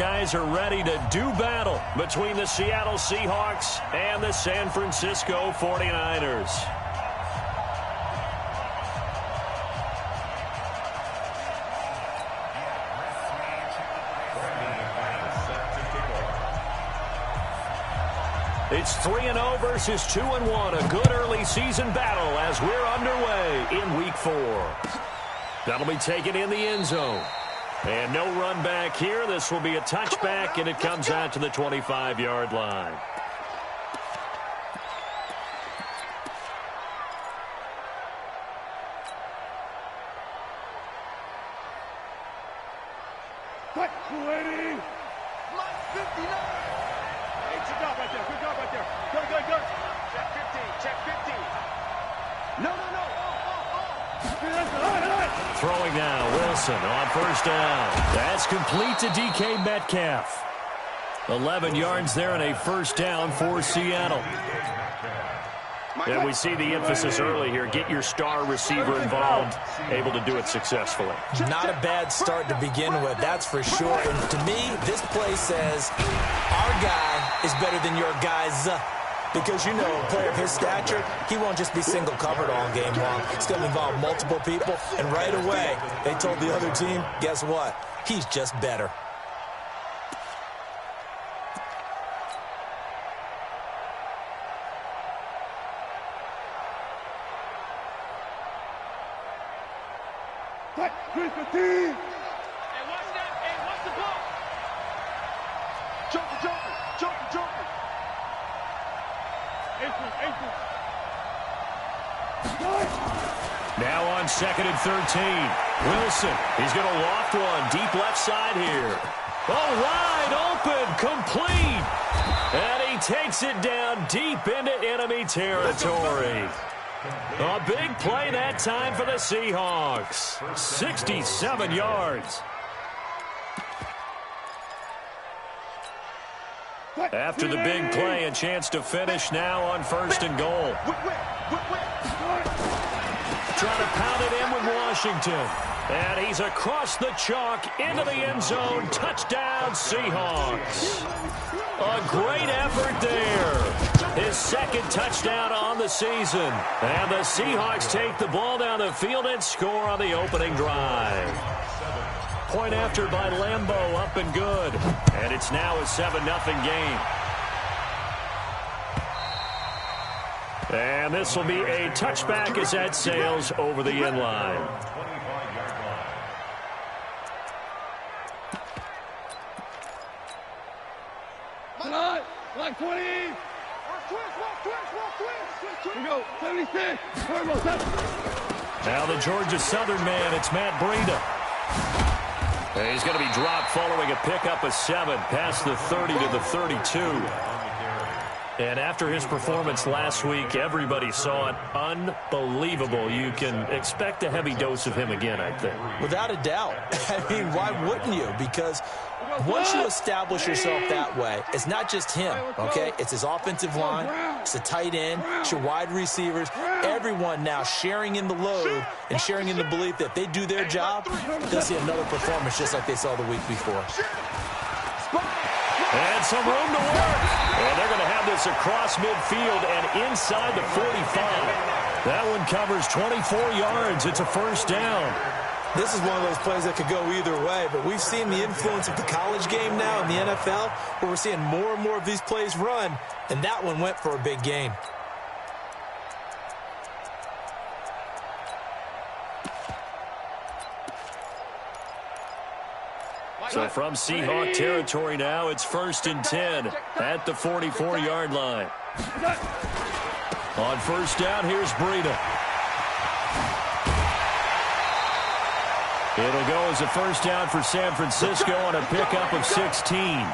guys are ready to do battle between the Seattle Seahawks and the San Francisco 49ers. It's 3-0 versus 2-1. A good early season battle as we're underway in Week 4. That'll be taken in the end zone. And no run back here. This will be a touchback, and it comes out to the 25-yard line. Throwing now, Wilson on first down. That's complete to DK Metcalf. 11 yards there and a first down for Seattle. And we see the emphasis early here. Get your star receiver involved, able to do it successfully. Not a bad start to begin with, that's for sure. And to me, this play says our guy is better than your guys. Because, you know, a player of his stature, he won't just be single-covered all game long. It's going to involve multiple people. And right away, they told the other team, guess what? He's just better. Now on 2nd and 13. Wilson, he's going to loft one deep left side here. Oh, wide open, complete. And he takes it down deep into enemy territory. A big play that time for the Seahawks. 67 yards. After the big play, a chance to finish now on 1st and goal. Trying to pound it in with Washington. And he's across the chalk into the end zone. Touchdown, Seahawks. A great effort there. His second touchdown on the season. And the Seahawks take the ball down the field and score on the opening drive. Point after by Lambeau, up and good. And it's now a 7-0 game. And this will be a touchback as that sails over the end line. Like 20. We go. 76. Now the Georgia Southern man, it's Matt Breida. And he's going to be dropped following a pickup of 7 past the 30 to the 32. And after his performance last week, everybody saw it. Unbelievable. You can expect a heavy dose of him again, I think. Without a doubt. I mean, why wouldn't you? Because once you establish yourself that way, it's not just him, okay? It's his offensive line, it's the tight end, it's your wide receivers, everyone now sharing in the load and sharing in the belief that they do their job, they'll see another performance just like they saw the week before. And some room to work. And they're going to have this across midfield and inside the 45. That one covers 24 yards. It's a first down. This is one of those plays that could go either way, but we've seen the influence of the college game now in the NFL, where we're seeing more and more of these plays run, and that one went for a big gain. So from Seahawk territory now, it's 1st and 10 at the 44-yard line. On first down, here's Breida. It'll go as a first down for San Francisco on a pickup of 16.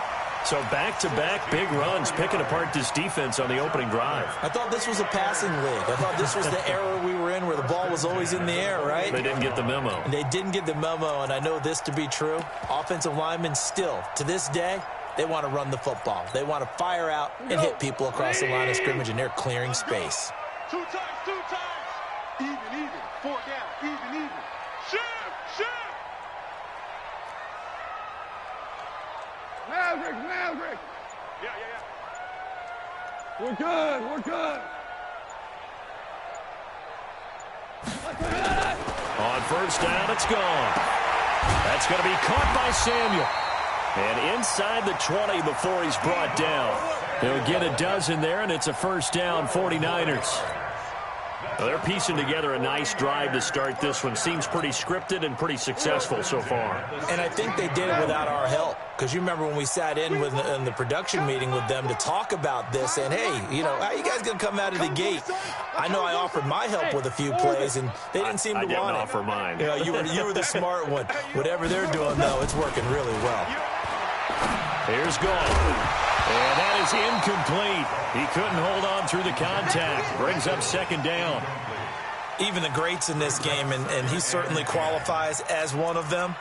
So back-to-back big runs, picking apart this defense on the opening drive. I thought this was a passing league. I thought this was the era we were in where the ball was always in the air, right? They didn't get the memo. And they didn't get the memo, and I know this to be true. Offensive linemen still, to this day, they want to run the football. They want to fire out and hit people across the line of scrimmage, and they're clearing space. Two times. Even. 4 down. Even. Shift. We're good. We're good. On first down, it's gone. That's going to be caught by Samuel. And inside the 20 before he's brought down. He'll get a dozen there, and it's a first down, 49ers. Well, they're piecing together a nice drive to start this one. Seems pretty scripted and pretty successful so far. And I think they did it without our help. Because you remember when we sat in the production meeting with them to talk about this, and hey, you know, how you guys going to come out of the gate? I know I offered my help with a few plays, and they didn't seem to want it. I didn't offer mine. You know, you were the smart one. Whatever they're doing, though, it's working really well. Here's Goff. And that is incomplete. He couldn't hold on through the contact. Brings up second down. Even the greats in this game, and he certainly qualifies as one of them,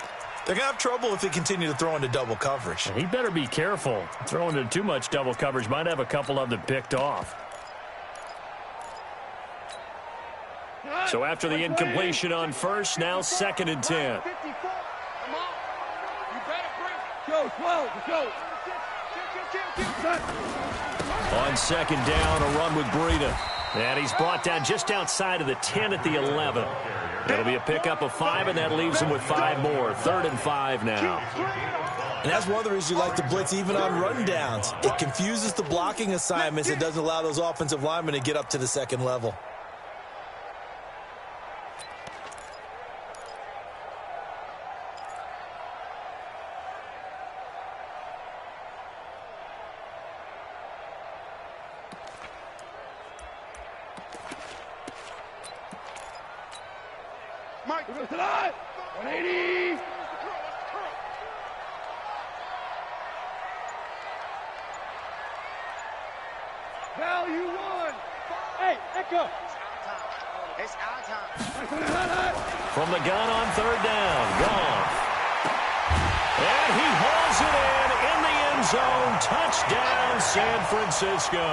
they're going to have trouble if they continue to throw into double coverage. He better be careful. Throwing into too much double coverage might have a couple of them picked off. So after the incompletion on first, now second and 10. On second down, a run with Breida. And he's brought down just outside of the 10 at the 11. It'll be a pickup of 5, and that leaves him with 5 more. 3rd and 5 now. And that's one of the reasons you like to blitz even on run downs. It confuses the blocking assignments. It doesn't allow those offensive linemen to get up to the second level. Mike, 180. Value 1. Hey, Echo. It's our time. From the gun on 3rd down, Goff. And he hauls it in the end zone. Touchdown, San Francisco.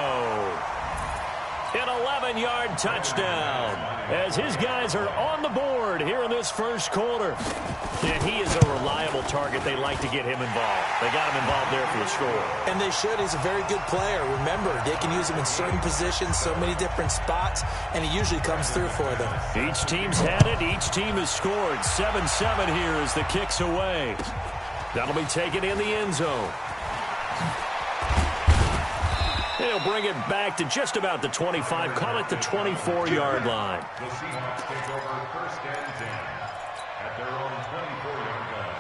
An 11-yard touchdown as his guys are on the board here in this first quarter. And he is a reliable target. They like to get him involved. They got him involved there for the score. And they should. He's a very good player. Remember, they can use him in certain positions, so many different spots, and he usually comes through for them. Each team's had it. Each team has scored. 7-7 here as the kick's away. That'll be taken in the end zone. They'll bring it back to just about the 25, call it the 24-yard line. The Seahawks take over 1st and 10 at their own 24-yard line.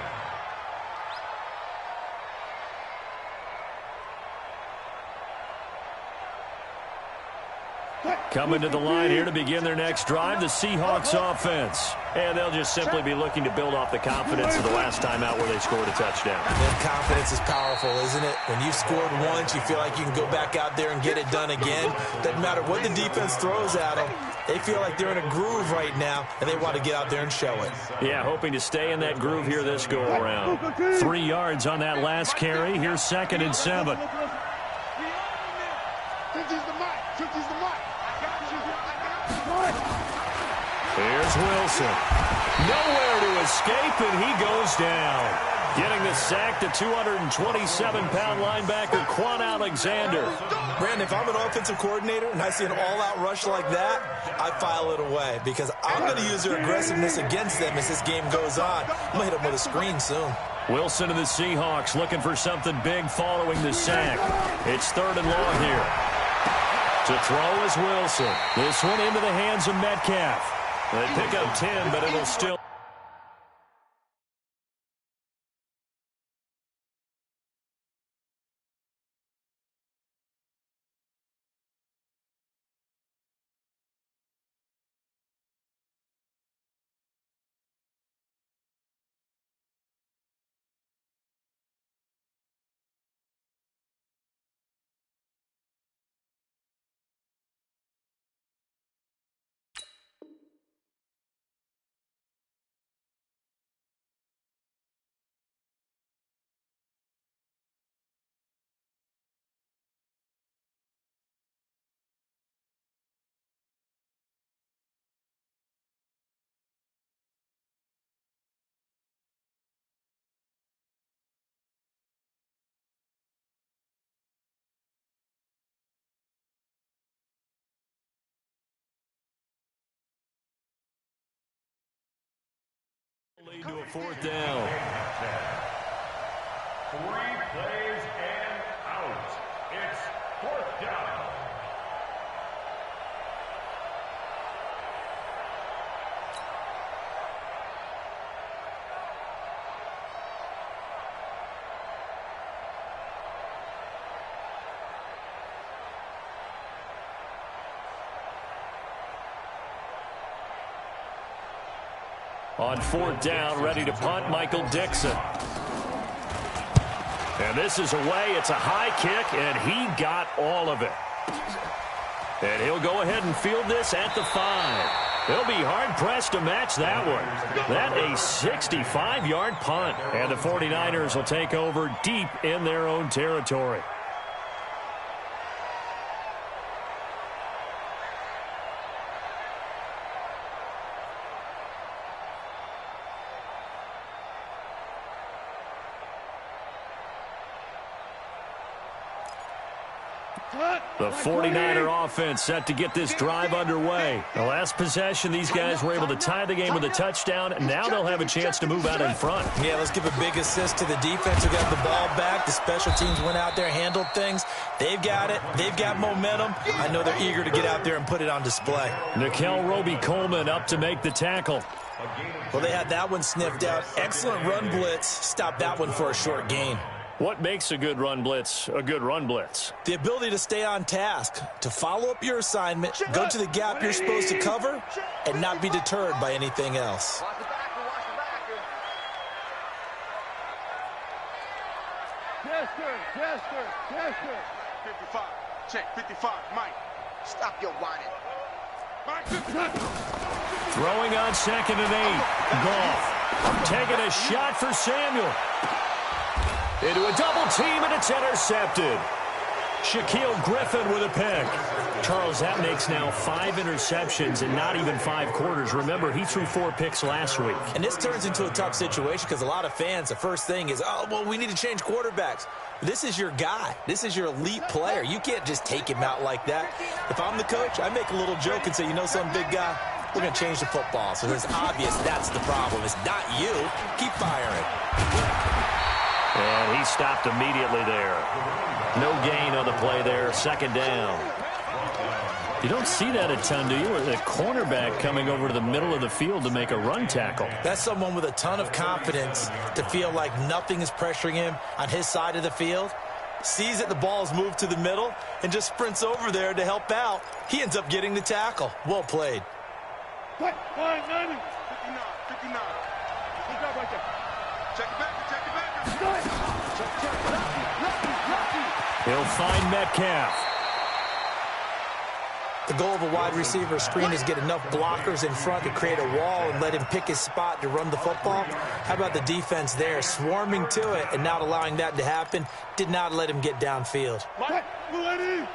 Coming to the line here to begin their next drive, the Seahawks offense. And they'll just simply be looking to build off the confidence of the last time out where they scored a touchdown. And confidence is powerful, isn't it? When you've scored once, you feel like you can go back out there and get it done again. Doesn't matter what the defense throws at them. They feel like they're in a groove right now, and they want to get out there and show it. Yeah, hoping to stay in that groove here this go-around. 3 yards on that last carry. Here's 2nd and 7. Here's Wilson. Nowhere to escape, and he goes down. Getting the sack, the 227-pound linebacker, Quan Alexander. Brandon, if I'm an offensive coordinator and I see an all-out rush like that, I file it away because I'm going to use their aggressiveness against them as this game goes on. I'm going to hit them with a screen soon. Wilson and the Seahawks looking for something big following the sack. It's 3rd and long here. To throw is Wilson. This one into the hands of Metcalf. They pick up 10, but it'll still... lead to a 4th down. 3 plays and out. It's 4th down. On 4th down, ready to punt, Michael Dixon. And this is away. It's a high kick, and he got all of it. And he'll go ahead and field this at the 5. They'll be hard-pressed to match that one. That a 65-yard punt. And the 49ers will take over deep in their own territory. The 49er offense set to get this drive underway. The last possession, these guys were able to tie the game with a touchdown. Now they'll have a chance to move out in front. Yeah, let's give a big assist to the defense who got the ball back. The special teams went out there, handled things. They've got it. They've got momentum. I know they're eager to get out there and put it on display. Nickel Roby-Coleman up to make the tackle. Well, they had that one sniffed out. Excellent run blitz. Stopped that one for a short gain. What makes a good run blitz a good run blitz? The ability to stay on task, to follow up your assignment, go to the gap you're supposed to cover, and not be deterred by anything else. Watch the backer, watch the backer. Yes, sir. Yes, sir. Yes, sir. 55. Check 55. Mike, stop your whining. Mike, Throwing on 2nd and 8. Goff taking a shot for Samuel. Into a double team, and it's intercepted. Shaquille Griffin with a pick. Charles, that makes now 5 interceptions in not even 5 quarters. Remember, he threw 4 picks last week. And this turns into a tough situation because a lot of fans, the first thing is, oh, well, we need to change quarterbacks. This is your guy. This is your elite player. You can't just take him out like that. If I'm the coach, I make a little joke and say, you know some big guy? We're going to change the football. So it's obvious that's the problem. It's not you. Keep firing. And he stopped immediately there. No gain on the play there. 2nd down. You don't see that a ton, do you? Or the cornerback coming over to the middle of the field to make a run tackle. That's someone with a ton of confidence to feel like nothing is pressuring him on his side of the field. Sees that the ball is moved to the middle and just sprints over there to help out. He ends up getting the tackle. Well played. 59. 59. Good job right there. Check it back. Check it back. He'll find Metcalf. The goal of a wide receiver screen is get enough blockers in front to create a wall and let him pick his spot to run the football. How about the defense there, swarming to it and not allowing that to happen? Did not let him get downfield. Mike, Muletti.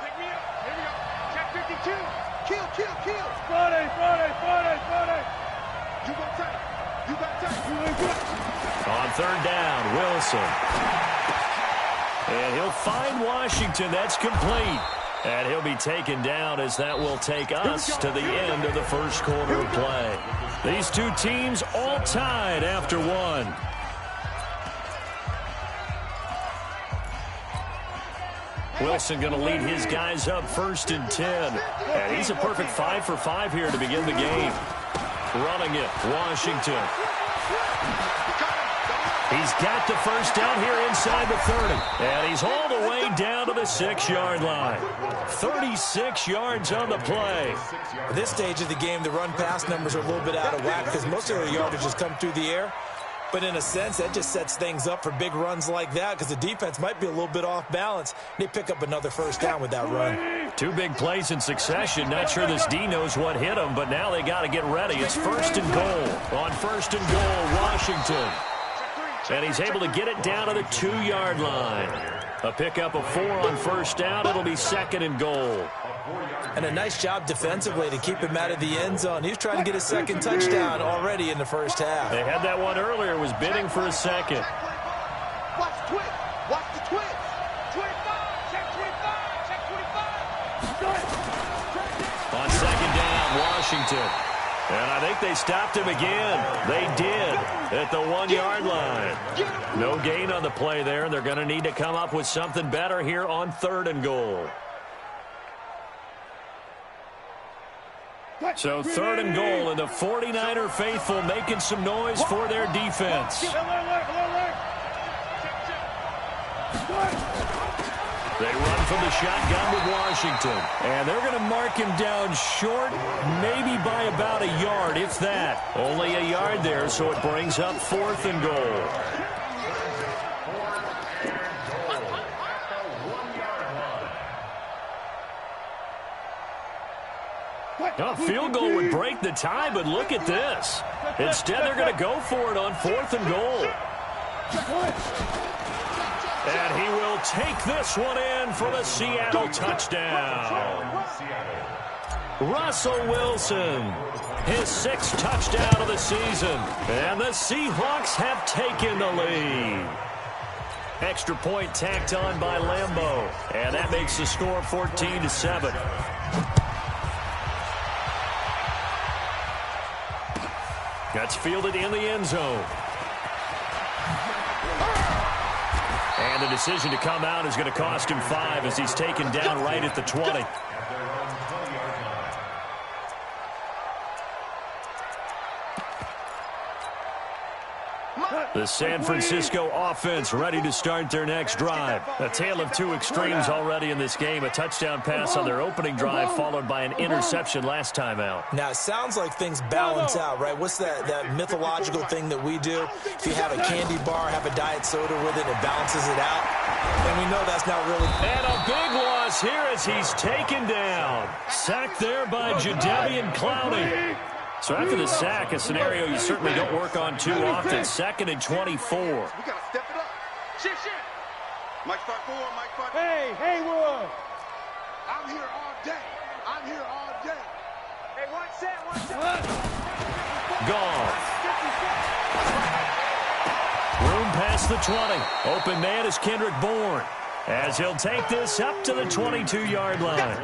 Pick me up. Here we go. Check 52. Kill. Friday. You got tight. You got tight. On 3rd down, Wilson. And he'll find Washington. That's complete. And he'll be taken down as that will take us to the end of the first quarter of play. These two teams all tied after 1. Wilson going to lead his guys up 1st and 10. And he's a perfect 5 for 5 here to begin the game. Running it, Washington. He's got the first down here inside the 30. And he's all the way down to the 6-yard line. 36 yards on the play. At this stage of the game, the run-pass numbers are a little bit out of whack because most of their yardage has come through the air. But in a sense, that just sets things up for big runs like that because the defense might be a little bit off balance. They pick up another first down with that run. 2 big plays in succession. Not sure this D knows what hit them, but now they got to get ready. It's 1st and goal. On 1st and goal, Washington. And he's able to get it down to the 2-yard line. A pickup of 4 on 1st down. It'll be 2nd and goal. And a nice job defensively to keep him out of the end zone. He was trying to get his 2nd touchdown already in the first half. They had that one earlier, was bidding for a 2nd. Watch the twist. Watch the twist. 25. Check 25. Check 25. On 2nd down, Washington. And I think they stopped him again. They did at the 1-yard line. No gain on the play there, and they're going to need to come up with something better here on 3rd and goal. So 3rd and goal, and the 49er faithful making some noise for their defense. They run from the shotgun with Washington. And they're going to mark him down short, maybe by about a yard, if that. Only a yard there, so it brings up 4th and goal. A field goal would break the tie, but look at this. Instead, they're going to go for it on 4th and goal. And he will take this one in for the Seattle touchdown. Russell Wilson, his 6th touchdown of the season. And the Seahawks have taken the lead. Extra point tacked on by Lambeau. And that makes the score 14-7. That's fielded in the end zone. And the decision to come out is going to cost him 5 as he's taken down right at the 20. The San Francisco offense ready to start their next drive. A tale of 2 extremes already in this game. A touchdown pass on their opening drive followed by an interception last time out. Now, it sounds like things balance out, right? What's that mythological thing that we do? If you have a candy bar, have a diet soda with it, it balances it out. And we know that's not really... And a big loss here as he's taken down. Sacked there by Jadeveon Clowney. So after the sack, a scenario you certainly don't work on too often. 2nd and 24. We got to step it up. Shit. Mike start forward, Mike start. Hey, Haywood. I'm here all day. Hey, watch that. Gone. Room past the 20. Open man is Kendrick Bourne as he'll take this up to the 22-yard line.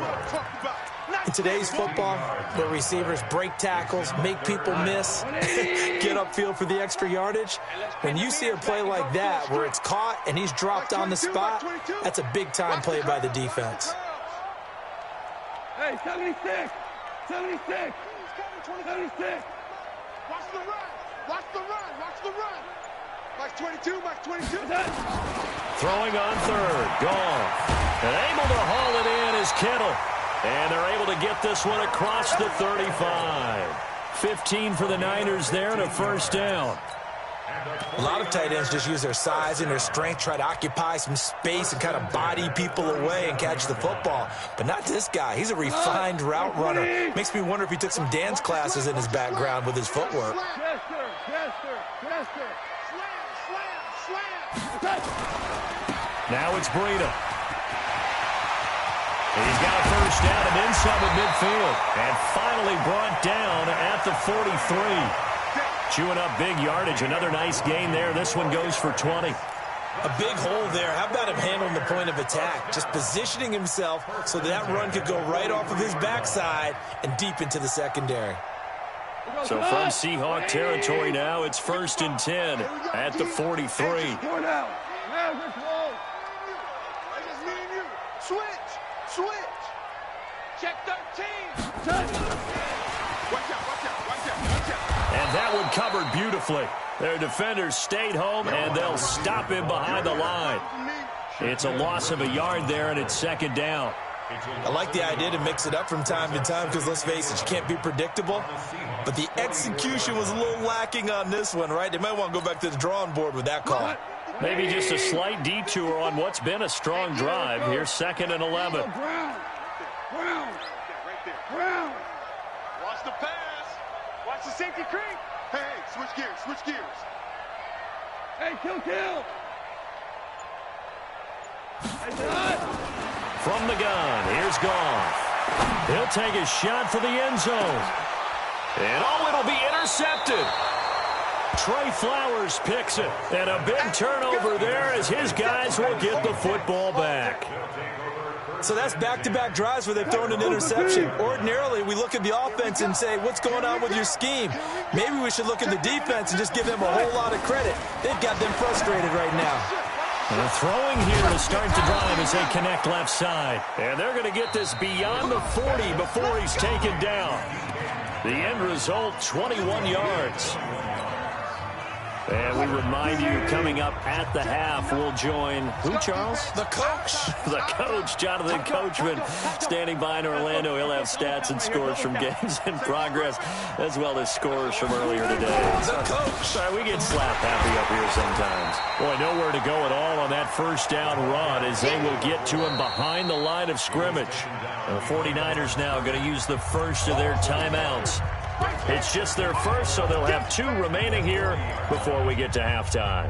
In today's football, where receivers break tackles, make people miss, get upfield for the extra yardage, when you see a play like that where it's caught and he's dropped on the spot, that's a big-time play by the defense. Hey, 76. Watch the run. Mike 22. Throwing on 3rd. Gone. And able to haul it in is Kittle. And they're able to get this one across the 35. 15 for the Niners there and a 1st down. A lot of tight ends just use their size and their strength, try to occupy some space and kind of body people away and catch the football. But not this guy. He's a refined route runner. Makes me wonder if he took some dance classes in his background with his footwork. Yes, sir. Slam. Now it's Breida. He's got a 1st down and then some at midfield. And finally brought down at the 43. Chewing up big yardage. Another nice gain there. This one goes for 20. A big hole there. How about him handling the point of attack? Just positioning himself so that run could go right off of his backside and deep into the secondary. So from Seahawk territory now, it's 1st and 10 at the 43. Switch. Check 13. Watch out. And that one covered beautifully. Their defenders stayed home, and they'll stop him behind the line. It's a loss of a yard there, and it's 2nd down. I like the idea to mix it up from time to time because, let's face it, you can't be predictable. But the execution was a little lacking on this one, right? They might want to go back to the drawing board with that call. Maybe just a slight detour on what's been a strong drive. Here's 2nd and 11. Brown. Watch the pass. Watch the safety creep. Hey, switch gears. Hey, kill. From the gun, here's Goff. He'll take a shot for the end zone. And it'll be intercepted. Trey Flowers picks it. And a big turnover there as his guys will get the football back. So that's back-to-back drives where they've thrown an interception. Ordinarily, we look at the offense and say, what's going on with your scheme? Maybe we should look at the defense and just give them a whole lot of credit. They've got them frustrated right now. And throwing here to start the drive as they connect left side. And they're going to get this beyond the 40 before he's taken down. The end result, 21 yards. And we remind you, coming up at the half, we'll join who, Charles? The coach. The coach, Jonathan Coachman, standing by in Orlando. He'll have stats and scores from games in progress, as well as scores from earlier today. The coach. Sorry, we get slap happy up here sometimes. Boy, nowhere to go at all on that first down run as they will get to him behind the line of scrimmage. And the 49ers now going to use the first of their timeouts. It's just their first, so they'll have 2 remaining here before we get to halftime.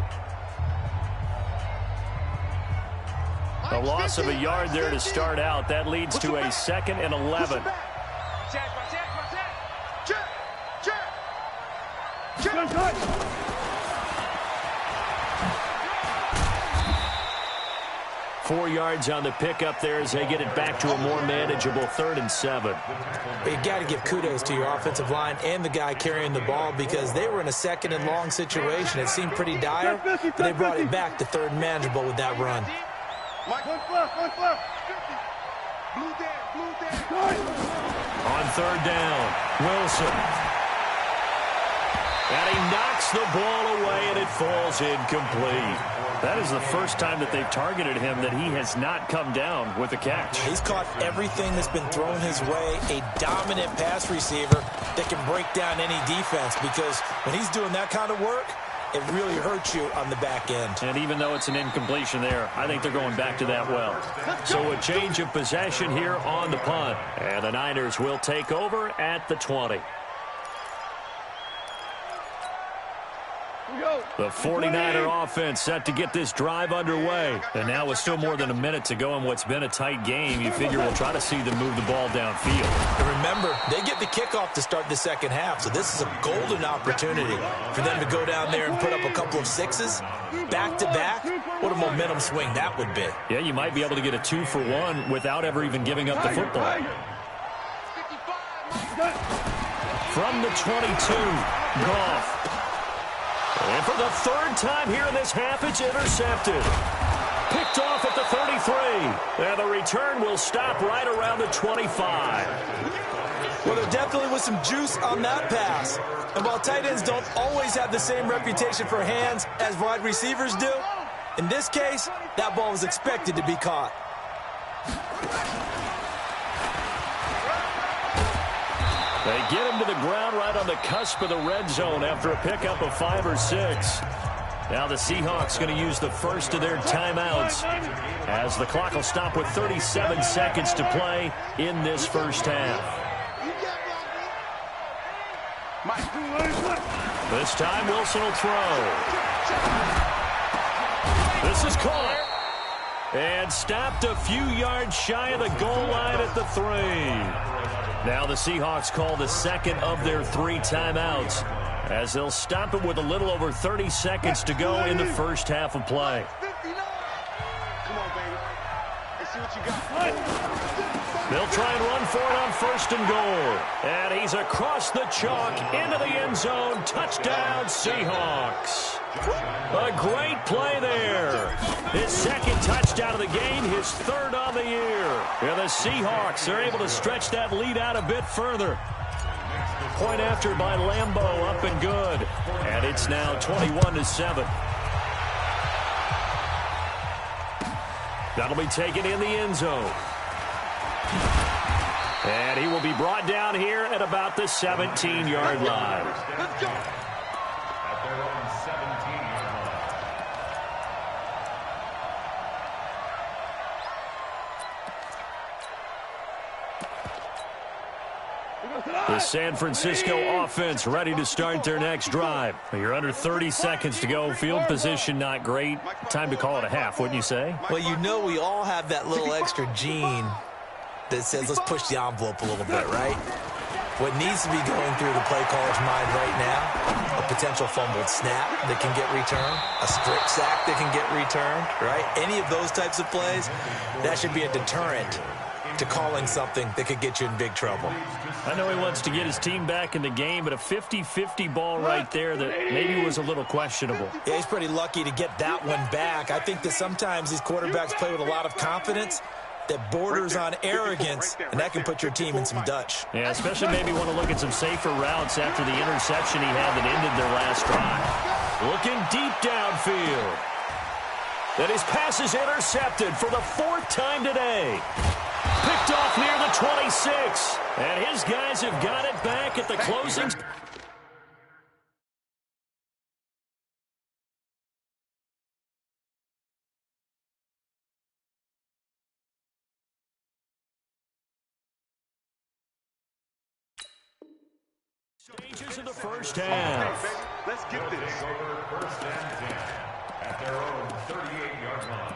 A loss of a yard there to start out. That leads to a 2nd and 11. Check. 4 yards on the pickup there as they get it back to a more manageable 3rd and 7. But you got to give kudos to your offensive line and the guy carrying the ball because they were in a 2nd and long situation. It seemed pretty dire, but they brought it back to 3rd and manageable with that run. One left. On 3rd down, Wilson. And he knocks the ball away, and it falls incomplete. That is the first time that they've targeted him that he has not come down with a catch. He's caught everything that's been thrown his way. A dominant pass receiver that can break down any defense because when he's doing that kind of work, it really hurts you on the back end. And even though it's an incompletion there, I think they're going back to that well. So a change of possession here on the punt. And the Niners will take over at the 20. The 49er offense set to get this drive underway. And now with still more than a minute to go in what's been a tight game, you figure we'll try to see them move the ball downfield. And remember, they get the kickoff to start the second half, so this is a golden opportunity for them to go down there and put up a couple of 6s back-to-back. What a momentum swing that would be. Yeah, you might be able to get a 2-for-1 without ever even giving up the football. From the 22, Goff. And for the 3rd time here in this half, it's intercepted. Picked off at the 33. And the return will stop right around the 25. Well, there definitely was some juice on that pass. And while tight ends don't always have the same reputation for hands as wide receivers do, in this case, that ball was expected to be caught. They get him to the ground right on the cusp of the red zone after a pickup of 5 or 6. Now the Seahawks going to use the first of their timeouts as the clock will stop with 37 seconds to play in this first half. This time Wilson will throw. This is caught. And stopped a few yards shy of the goal line at the 3. Now the Seahawks call the 2nd of their 3 timeouts as they'll stop it with a little over 30 seconds to go in the first half of play. Come on, baby. Let's see what you got. They'll try and run for it on 1st and goal. And he's across the chalk into the end zone. Touchdown, Seahawks. A great play there. His 2nd touchdown of the game, his 3rd on the year. And the Seahawks are able to stretch that lead out a bit further. Point after by Lambeau, up and good. And it's now 21-7. That'll be taken in the end zone. And he will be brought down here at about the 17-yard line. Let's go. At their own 17-yard line. The San Francisco offense ready to start their next drive. You're under 30 seconds to go. Field position not great. Time to call it a half, wouldn't you say? Well, you know we all have that little extra gene that says let's push the envelope a little bit, right? What needs to be going through the play caller's mind right now, a potential fumbled snap that can get returned, a strip sack that can get returned, right? Any of those types of plays, that should be a deterrent to calling something that could get you in big trouble. I know he wants to get his team back in the game, but a 50-50 ball right there that maybe was a little questionable. Yeah, he's pretty lucky to get that one back. I think that sometimes these quarterbacks play with a lot of confidence that borders on arrogance, and that can put your team in some Dutch. Yeah, especially maybe want to look at some safer routes after the interception he had that ended their last drive. Looking deep downfield. And his pass is intercepted for the 4th time today. Picked off near the 26. And his guys have got it back at the closing. Stages of the first half. Let's get this. First and 10 at their own 38-yard line.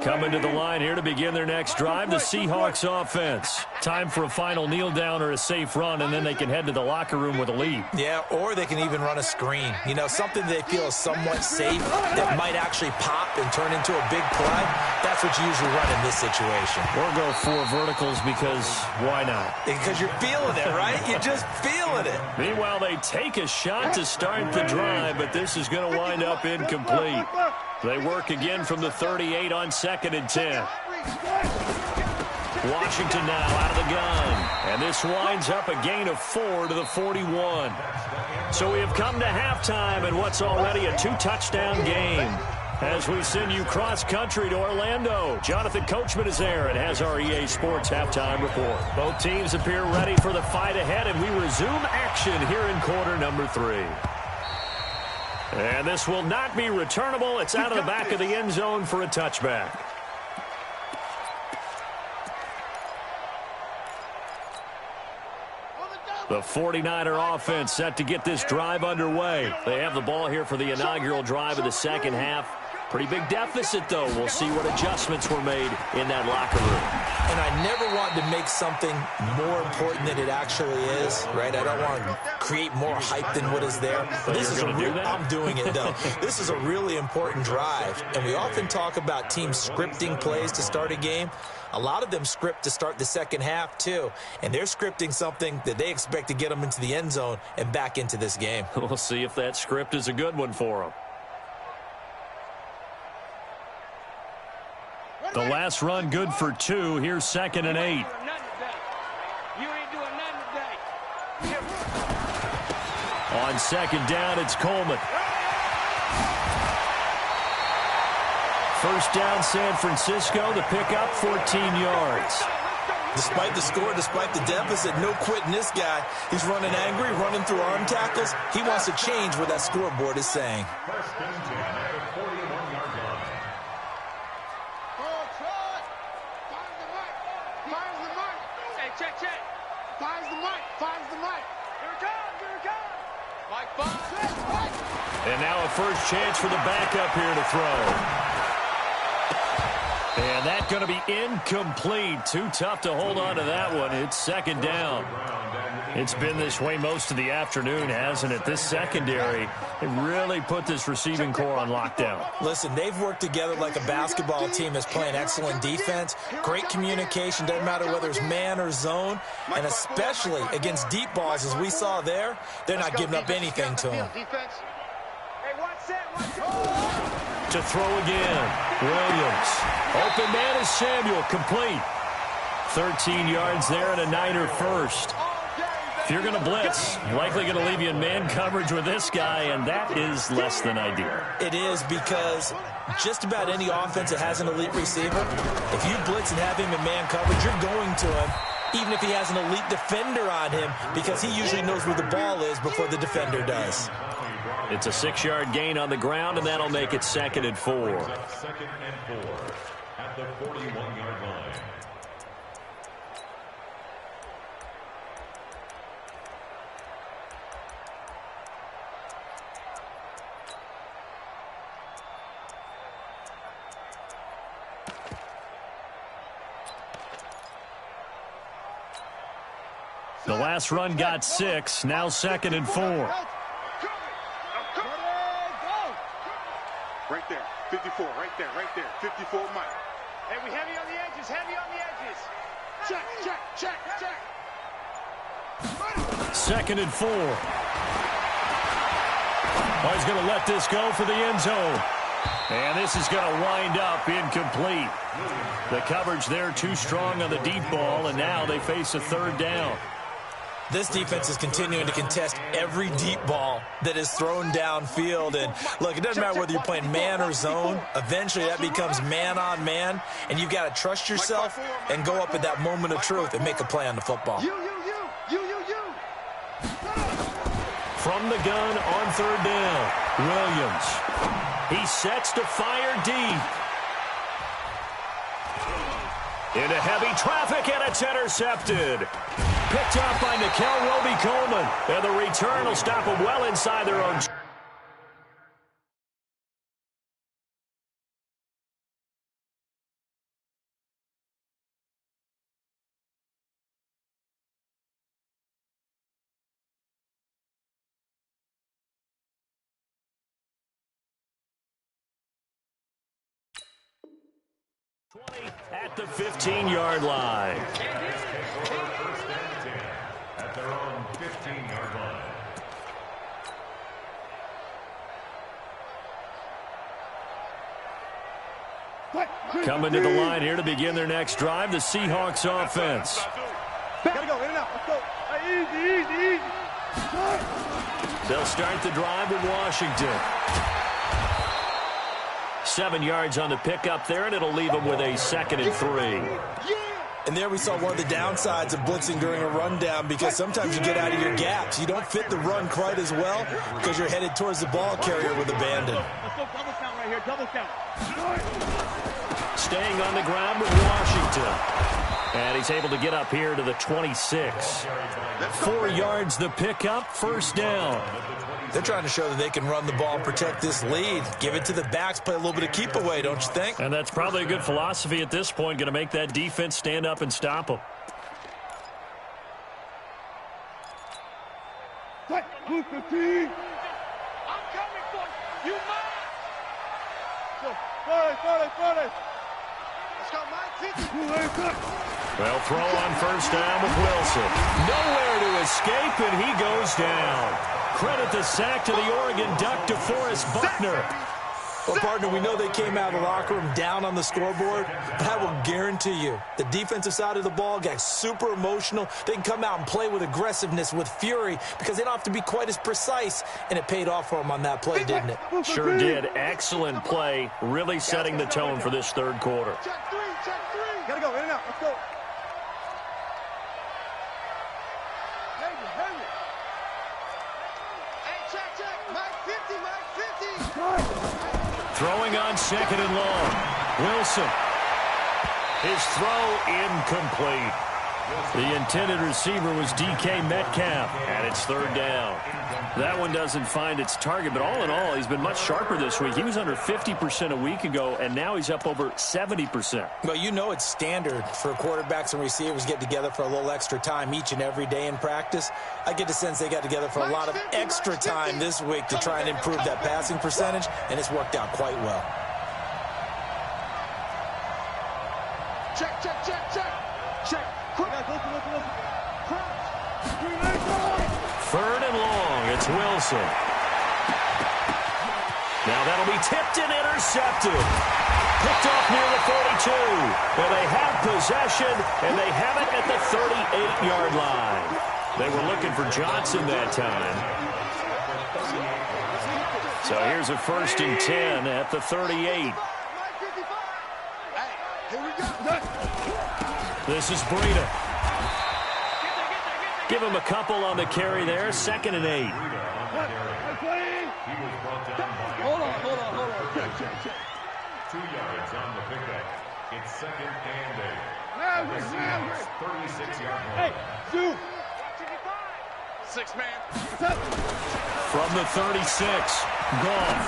Coming to the line here to begin their next drive, the Seahawks offense. Time for a final kneel down or a safe run, and then they can head to the locker room with a lead. Yeah, or they can even run a screen. You know, something they feel is somewhat safe that might actually pop and turn into a big play. That's what you usually run in this situation. Or go 4 verticals because why not? Because you're feeling it, right? You're just feeling it. Meanwhile, they take a shot to start the drive, but this is going to wind up incomplete. They work again from the 38 on 2nd and 10. Washington now out of the gun. And this winds up a gain of 4 to the 41. So we have come to halftime in what's already a 2-touchdown game. As we send you cross-country to Orlando, Jonathan Coachman is there and has our EA Sports halftime report. Both teams appear ready for the fight ahead, and we resume action here in quarter number 3. And this will not be returnable. It's out of the back of the end zone for a touchback. The 49er offense set to get this drive underway. They have the ball here for the inaugural drive of the second half. Pretty big deficit, though. We'll see what adjustments were made in that locker room. And I never want to make something more important than it actually is, right? I don't want to create more hype than what is there. But this is I'm doing it, though. This is a really important drive. And we often talk about teams scripting plays to start a game. A lot of them script to start the second half, too. And they're scripting something that they expect to get them into the end zone and back into this game. We'll see if that script is a good one for them. The last run good for 2. Here's 2nd and 8. On 2nd down, it's Coleman. First down, San Francisco. The pickup, 14 yards. Despite the score, despite the deficit, no quitting this guy. He's running angry, running through arm tackles. He wants to change what that scoreboard is saying. First and 10 at the 41-yard line. Check. Finds the mic. Here it comes. Mike finds. And now a first chance for the backup here to throw. And that's going to be incomplete. Too tough to hold on to that one. It's 2nd down. It's been this way most of the afternoon, hasn't it? This secondary, it really put this receiving core on lockdown. Listen, they've worked together like a basketball team that's playing excellent defense. Great communication, doesn't matter whether it's man or zone. And especially against deep balls, as we saw there, they're not giving up anything to them. To throw again, Williams. Open man is Samuel, complete. 13 yards there and a Niner first. If you're going to blitz, likely going to leave you in man coverage with this guy, and that is less than ideal. It is, because just about any offense that has an elite receiver, if you blitz and have him in man coverage, you're going to him, even if he has an elite defender on him, because he usually knows where the ball is before the defender does. It's a 6-yard gain on the ground, and that'll make it 2nd and 4. 2nd and 4 at the 41-yard line. The last run got 6. Now 2nd and 4. Right there. 54. Right there. 54, Mike. Hey, we heavy on the edges. Check. 2nd and 4. Oh, he's going to let this go for the end zone. And this is going to wind up incomplete. The coverage there too strong on the deep ball, and now they face a 3rd down. This defense is continuing to contest every deep ball that is thrown downfield. And, look, it doesn't matter whether you're playing man or zone. Eventually that becomes man on man, and you've got to trust yourself and go up at that moment of truth and make a play on the football. You. From the gun on 3rd down, Williams. He sets to fire deep. Into heavy traffic, and it's intercepted. Picked up by Nikel Roby-Coleman. And the return will stop them well inside their own. At the 15-yard line. First and 10 at their own 15-yard line. Coming to the line here to begin their next drive, the Seahawks offense. Gotta go, in and out. Let's go. Easy. They'll start the drive with Washington. 7 yards on the pickup there, and it'll leave them with a 2nd and 3. And there we saw one of the downsides of blitzing during a rundown, because sometimes you get out of your gaps. You don't fit the run quite as well because you're headed towards the ball carrier with abandon. Let's go double count right here, double count. Staying on the ground with Washington. And he's able to get up here to the 26. 4 yards the pickup, 1st down. They're trying to show that they can run the ball and protect this lead. Give it to the backs, play a little bit of keep away, don't you think? And that's probably a good philosophy at this point, going to make that defense stand up and stop them. I'm coming for you. You must. Let's go, Mike. Well, throw on 1st down with Wilson. Nowhere to escape, and he goes down. Credit the sack to the Oregon Duck, DeForest Buckner. Well, partner, we know they came out of the locker room down on the scoreboard, but I will guarantee you the defensive side of the ball got super emotional. They can come out and play with aggressiveness, with fury, because they don't have to be quite as precise, and it paid off for them on that play, didn't it? Sure did. Excellent play, really setting the tone for this 3rd quarter. Check 3. Gotta go, in and out. Let's go. Throwing on 2nd and long. Wilson. His throw incomplete. The intended receiver was DK Metcalf, and it's 3rd down. That one doesn't find its target, but all in all, he's been much sharper this week. He was under 50% a week ago, and now he's up over 70%. Well, you know it's standard for quarterbacks and receivers to get together for a little extra time each and every day in practice. I get the sense they got together for a lot of extra time this week to try and improve that passing percentage, and it's worked out quite well. Check. 3rd and long. It's Wilson. Now that'll be tipped and intercepted. Picked off near the 42. Well, they have possession, and they have it at the 38-yard line. They were looking for Johnson that time. So here's a 1st and 10 at the 38. This is Breida. Give him a couple on the carry there. 2nd and 8. Hold on. 2 yards on the pickup. It's 2nd and 8. 36-yard line. Hey, Zoo. 6 man. From the 36, Goff.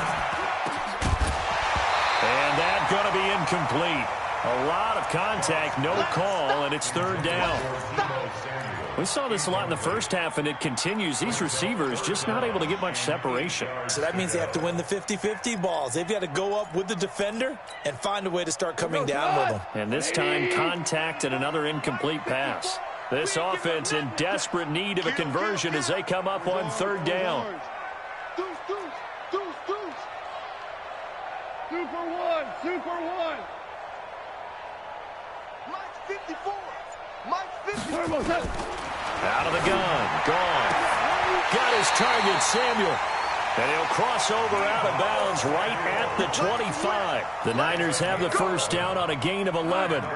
And that's going to be incomplete. A lot of contact, no call, and it's third down. We saw this a lot in the first half, and it continues. These receivers just not able to get much separation. So that means they have to win the 50-50 balls. They've got to go up with the defender and find a way to start coming down with them. And this time, contact and another incomplete pass. This offense in desperate need of a conversion as they come up on third down. Super one. Mike 54. Mike 54. Out of the gun. Gone. Got his target, Samuel. And he'll cross over out of bounds right at the 25. The Niners have the first down on a gain of 11. 4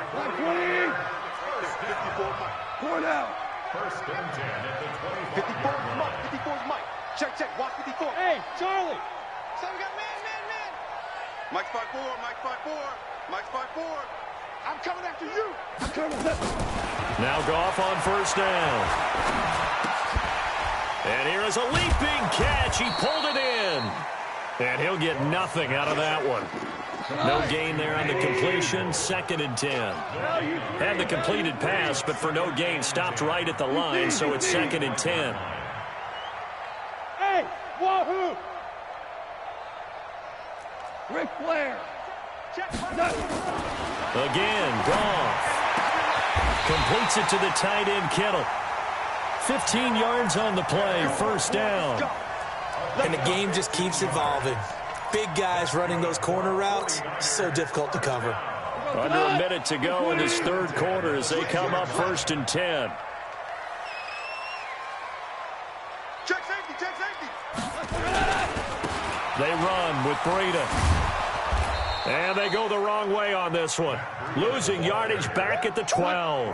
down. First and 10 at the 25. 54's Mike. 54's Mike. Check. Watch 54. Hey, Charlie. So we got man. Mike's 5'4", Mike's 5'4", Mike's 5'4". I'm coming after you. Now Goff on first down. And here is a leaping catch. He pulled it in. And he'll get nothing out of that one. No gain there on the completion. 2nd and 10. Had the completed pass, but for no gain, stopped right at the line, so it's 2nd and 10. Hey, wahoo! Ric Flair. Again, Goff. Completes it to the tight end, Kittle. 15 yards on the play, first down. And the game just keeps evolving. Big guys running those corner routes, so difficult to cover. Under a minute to go in this third quarter as they come up 1st and 10. Check safety. They run with Breida. And they go the wrong way on this one. Losing yardage back at the 12.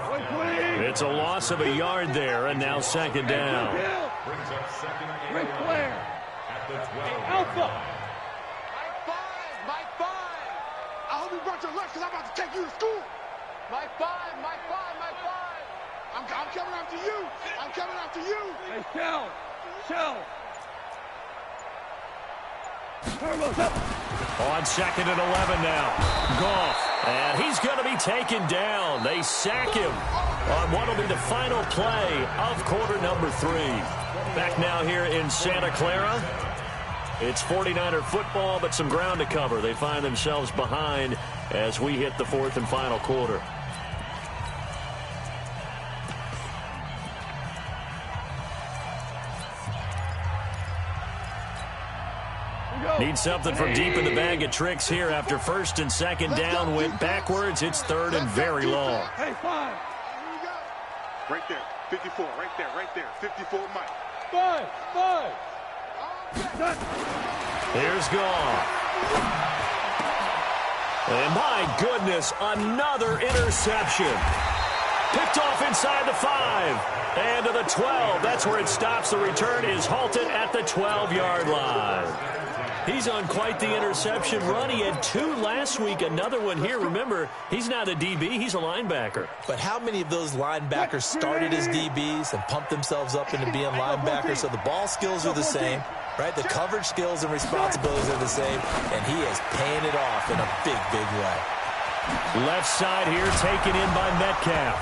It's a loss of a yard there, and now 2nd down. Brings up second and Ric Flair. at the 12. Alpha. Mike 5. I hope you brought your lunch because I'm about to take you to school. Mike 5. I'm coming after you. Hey, Shell. On 2nd and 11 now. Goff. And he's going to be taken down. They sack him on what will be the final play of quarter number 3. Back now here in Santa Clara. It's 49er football, but some ground to cover. They find themselves behind as we hit the 4th and final quarter. Need something from deep in the bag of tricks here after 1st and 2nd down. Went backwards. It's 3rd and very long. Hey, 5. Right there. 54. Right there. 54 Mike. 5. Here's Goff. And my goodness, another interception. Picked off inside the 5. And to the 12. That's where it stops. The return is halted at the 12-yard line. He's on quite the interception run. He had 2 last week, another one here. Remember, he's not a DB, he's a linebacker. But how many of those linebackers started as DBs and pumped themselves up into being linebackers? So the ball skills are the same, right? The coverage skills and responsibilities are the same, and he is paying it off in a big, big way. Left side here taken in by Metcalf.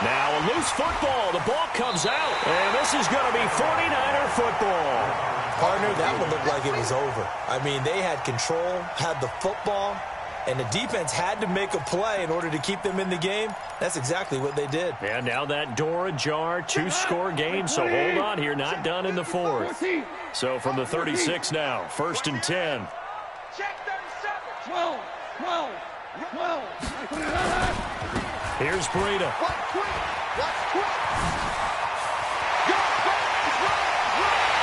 Now a loose football. The ball comes out, and this is going to be 49er football. Partner, that one looked like it was over. I mean, they had control, had the football, and the defense had to make a play in order to keep them in the game. That's exactly what they did. And now that door ajar, 2-score game, so hold on here, not done in the 4th. So from the 36 now, 1st and 10. Check 37. 12. Here's Breida.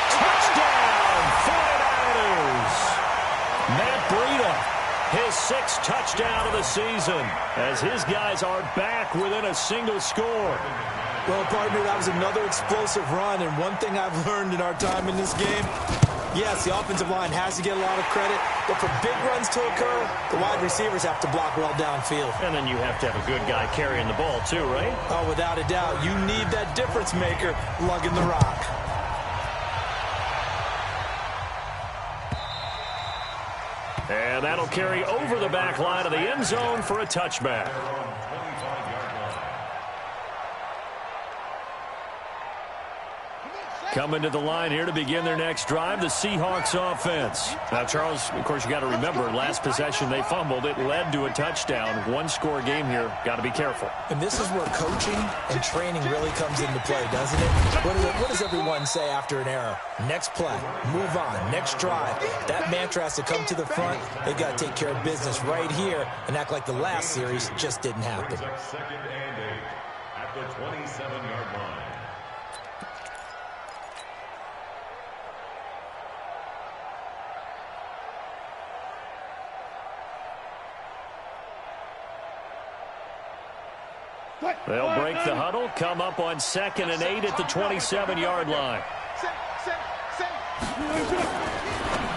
Touchdown, 49ers. Matt Breida, his 6th touchdown of the season, as his guys are back within a single score. Well, partner, that was another explosive run, and one thing I've learned in our time in this game, yes, the offensive line has to get a lot of credit, but for big runs to occur, the wide receivers have to block well downfield. And then you have to have a good guy carrying the ball too, right? Oh, without a doubt. You need that difference maker lugging the rock. And that'll carry over the back line of the end zone for a touchback. Coming to the line here to begin their next drive, the Seahawks offense. Now, Charles, of course, you got to remember, last possession they fumbled. It led to a touchdown. One-score game here. Got to be careful. And this is where coaching and training really comes into play, doesn't it? What does everyone say after an error? Next play, move on, next drive. That mantra has to come to the front. They've got to take care of business right here and act like the last series just didn't happen. Second and 8 at the 27-yard line. They'll break the huddle, come up on 2nd and 8 at the 27-yard line.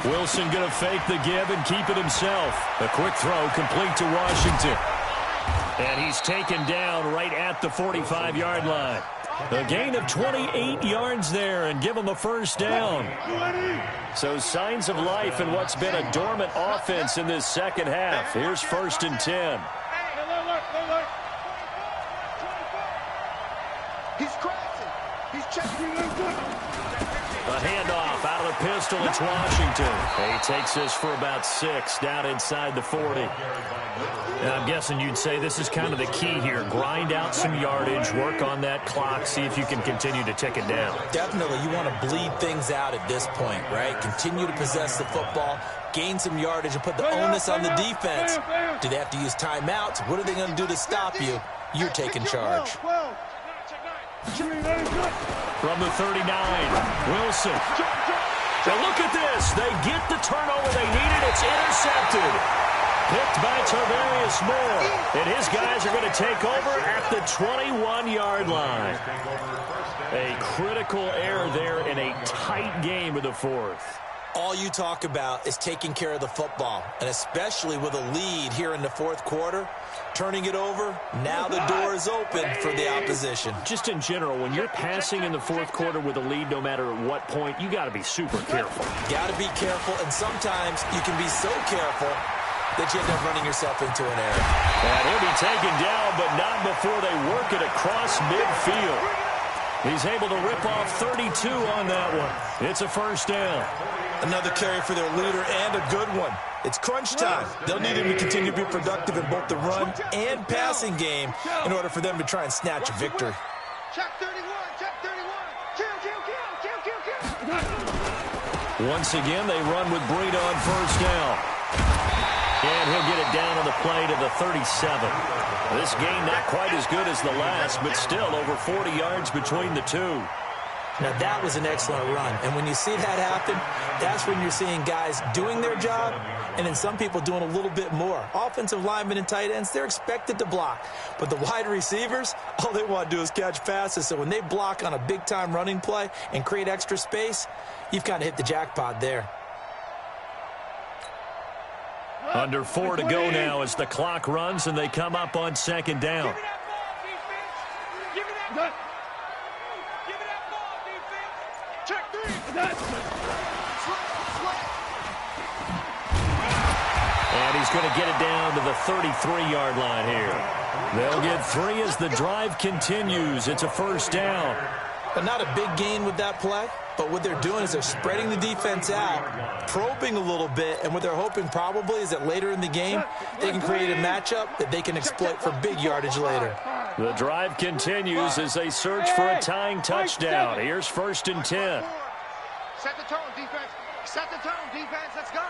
Wilson going to fake the give and keep it himself. A quick throw complete to Washington. And he's taken down right at the 45-yard line. A gain of 28 yards there and give him a first down. So signs of life in what's been a dormant offense in this second half. Here's 1st and 10. He's crossing. He's checking. A handoff out of the pistol. It's Washington. He takes this for about 6 down inside the 40. Now, I'm guessing you'd say this is kind of the key here. Grind out some yardage, work on that clock, see if you can continue to tick it down. Definitely. You want to bleed things out at this point, right? Continue to possess the football, gain some yardage, and put the onus on the defense. Do they have to use timeouts? What are they going to do to stop you? You're taking charge. From the 39, Wilson. Now look at this. They get the turnover they needed. It's intercepted. Picked by Tarvarius Moore. And his guys are going to take over at the 21-yard line. A critical error there in a tight game of the 4th. All you talk about is taking care of the football, and especially with a lead here in the 4th quarter, turning it over, now the door is open for the opposition. Just in general, when you're passing in the 4th quarter with a lead, no matter at what point, you got to be super careful. Got to be careful, and sometimes you can be so careful that you end up running yourself into an error. And he'll be taken down, but not before they work it across midfield. He's able to rip off 32 on that one. It's a first down. Another carry for their leader and a good one. It's crunch time. They'll need him to continue to be productive in both the run and passing game in order for them to try and snatch a victory. Check 31, check 31. Kill. Once again, they run with Breida on first down. And he'll get it down on the play to the 37. This game not quite as good as the last, but still over 40 yards between the two. Now, that was an excellent run. And when you see that happen, that's when you're seeing guys doing their job and then some people doing a little bit more. Offensive linemen and tight ends, they're expected to block. But the wide receivers, all they want to do is catch passes. So when they block on a big-time running play and create extra space, you've kind of hit the jackpot there. Under 4 to go now as the clock runs and they come up on second down. And he's going to get it down to the 33-yard line here. They'll get 3 as the drive continues. It's a first down. But not a big gain with that play. But what they're doing is they're spreading the defense out, probing a little bit, and what they're hoping probably is that later in the game, they can create a matchup that they can exploit for big yardage later. The drive continues as they search for a tying touchdown. Here's 1st and 10. Set the tone, defense. Set the tone, defense. Let's go.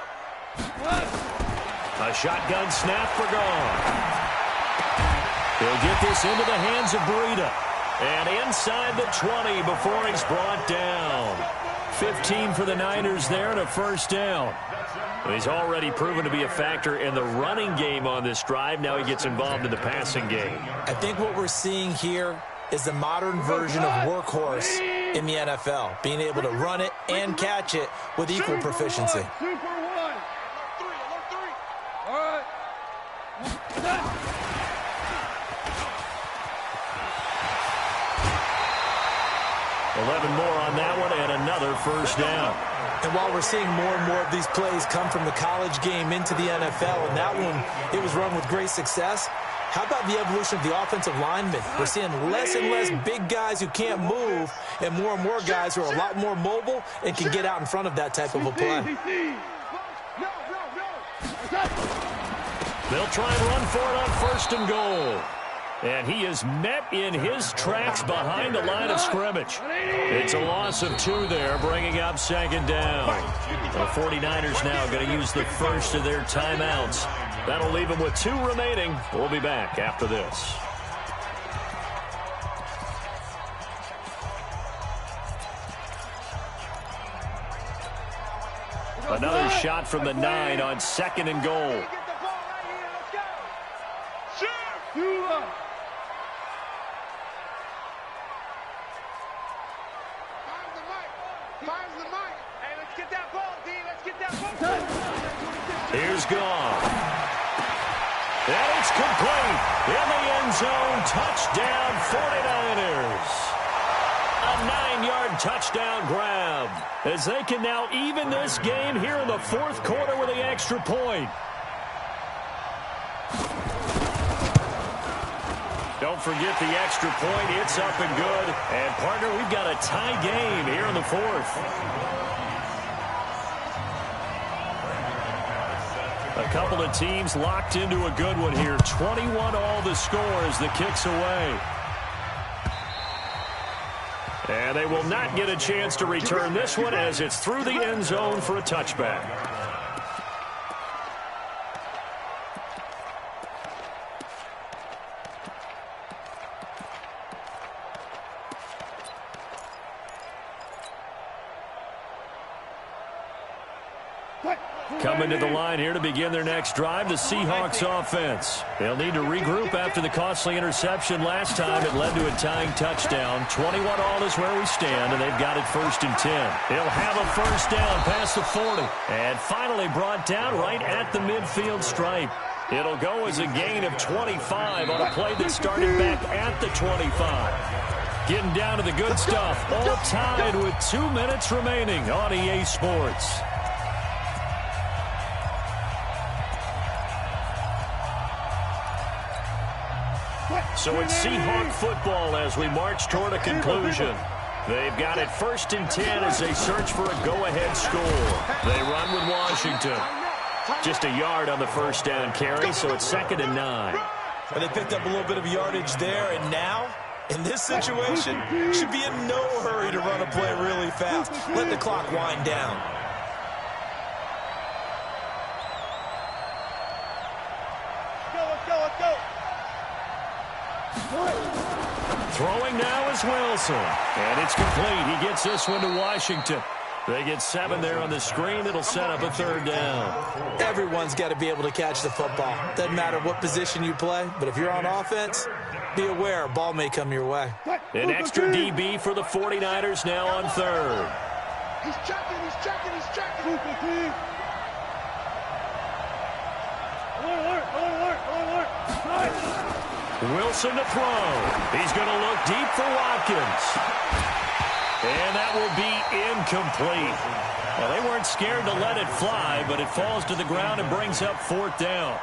A shotgun snap for gone. He'll get this into the hands of Breida. And inside the 20 before he's brought down. 15 for the Niners there and a first down. He's already proven to be a factor in the running game on this drive. Now he gets involved in the passing game. I think what we're seeing here is the modern version of workhorse in the NFL, being able to run it and catch it with equal proficiency. 11 more on that one and another first down. And while we're seeing more and more of these plays come from the college game into the NFL, and that one, it was run with great success, how about the evolution of the offensive linemen? We're seeing less and less big guys who can't move and more guys who are a lot more mobile and can get out in front of that type of a play. They'll try and run for it on first and goal. And he is met in his tracks behind the line of scrimmage. It's a loss of 2 there, bringing up second down. The 49ers now going to use the first of their timeouts. That'll leave them with 2 remaining. We'll be back after this. Another shot from the 9 on second and goal. Here's Goff. And it's complete. In the end zone, touchdown 49ers. A 9-yard touchdown grab as they can now even this game here in the 4th quarter with the extra point. Don't forget the extra point. It's up and good. And, partner, we've got a tie game here in the 4th. A couple of teams locked into a good one here. 21 all the score as the kick's away. And they will not get a chance to return this one as it's through the end zone for a touchback. Coming to the line here to begin their next drive, the Seahawks offense. They'll need to regroup after the costly interception last time. It led to a tying touchdown. 21 all is where we stand, and they've got it 1st and 10. They'll have a first down past the 40. And finally brought down right at the midfield stripe. It'll go as a gain of 25 on a play that started back at the 25. Getting down to the good stuff. All tied with 2 minutes remaining on EA Sports. So it's Seahawk football as we march toward a conclusion. They've got it 1st and 10 as they search for a go-ahead score. They run with Washington. Just a yard on the first down carry, so it's 2nd and 9. And they picked up a little bit of yardage there, and now, in this situation, should be in no hurry to run a play really fast. Let the clock wind down. Throwing now is Wilson. And it's complete. He gets this one to Washington. They get 7 there on the screen. It'll set up a 3rd down. Everyone's got to be able to catch the football. Doesn't matter what position you play, but if you're on offense, be aware, ball may come your way. An extra DB for the 49ers now on 3rd. He's checking, he's checking, he's checking. Wilson to throw. He's going to look deep for Watkins. And that will be incomplete. Well, they weren't scared to let it fly, but it falls to the ground and brings up 4th down.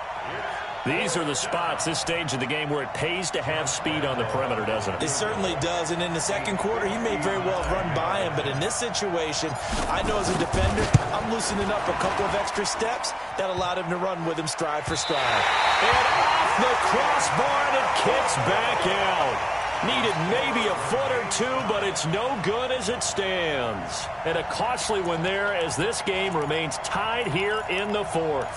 These are the spots, this stage of the game, where it pays to have speed on the perimeter, doesn't it? It certainly does, and in the 2nd quarter, he may very well have run by him, but in this situation, I know as a defender, I'm loosening up a couple of extra steps that allowed him to run with him stride for stride. And off the crossbar, and it kicks back out. Needed maybe a foot or 2, but it's no good as it stands. And a costly one there as this game remains tied here in the 4th.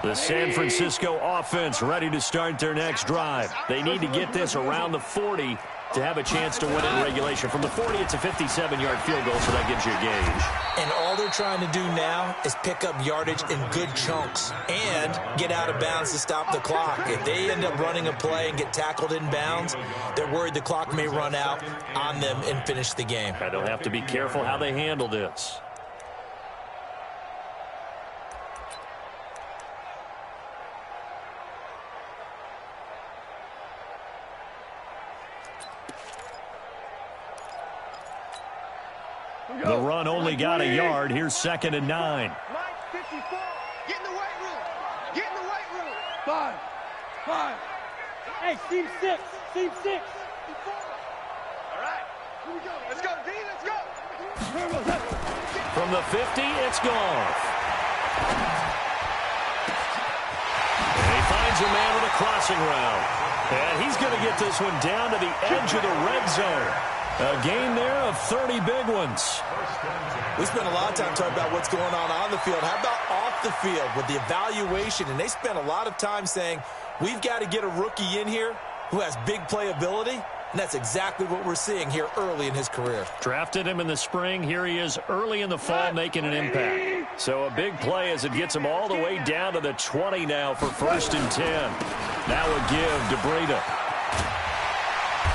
The San Francisco offense ready to start their next drive. They need to get this around the 40 to have a chance to win in regulation. From the 40, it's a 57-yard field goal, so that gives you a gauge. And all they're trying to do now is pick up yardage in good chunks and get out of bounds to stop the clock. If they end up running a play and get tackled in bounds, they're worried the clock may run out on them and finish the game. And they'll have to be careful how they handle this. The run only got a yard. Here's 2nd and 9. Mike, 54. Get in the weight room. Get in the weight room. 5. Hey, team 6. Team 6. All right. Here we go. Let's go, D. Let's go. From the 50, it's Goff. And he finds a man with a crossing route. And he's going to get this one down to the edge of the red zone. A gain there of 30 big ones. We spent a lot of time talking about what's going on the field. How about off the field with the evaluation? And they spent a lot of time saying, we've got to get a rookie in here who has big playability. And that's exactly what we're seeing here early in his career. Drafted him in the spring. Here he is early in the fall making an impact. So a big play as it gets him all the way down to the 20 now for 1st and 10. Now a give to Breida.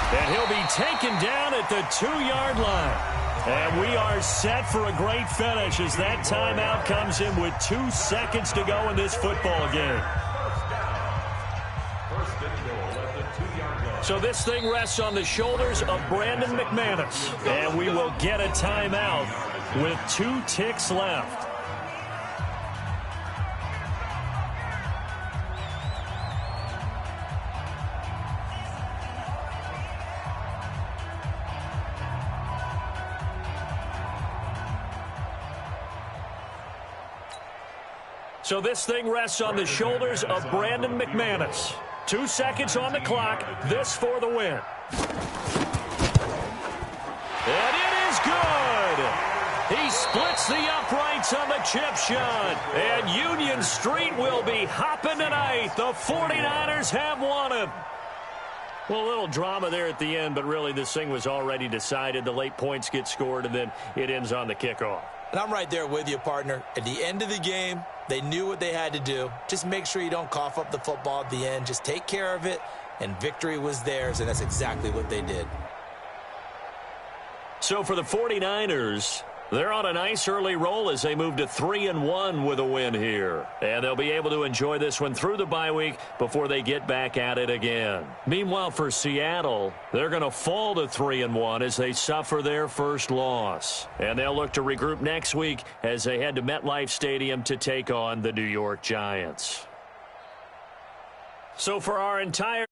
And he'll be taken down at the 2-yard line. And we are set for a great finish as that timeout comes in with 2 seconds to go in this football game. So this thing rests on the shoulders of Brandon McManus. And we will get a timeout with 2 ticks left. So this thing rests on the shoulders of Brandon McManus. 2 seconds on the clock. This for the win. And it is good. He splits the uprights on the chip shot. And Union Street will be hopping tonight. The 49ers have won it. Well, a little drama there at the end, but really this thing was already decided. The late points get scored, and then it ends on the kickoff. And I'm right there with you, partner. At the end of the game, they knew what they had to do. Just make sure you don't cough up the football at the end. Just take care of it, and victory was theirs, and that's exactly what they did. So for the 49ers, they're on a nice early roll as they move to 3-1 with a win here. And they'll be able to enjoy this one through the bye week before they get back at it again. Meanwhile, for Seattle, they're going to fall to 3-1 as they suffer their first loss. And they'll look to regroup next week as they head to MetLife Stadium to take on the New York Giants. So for our entire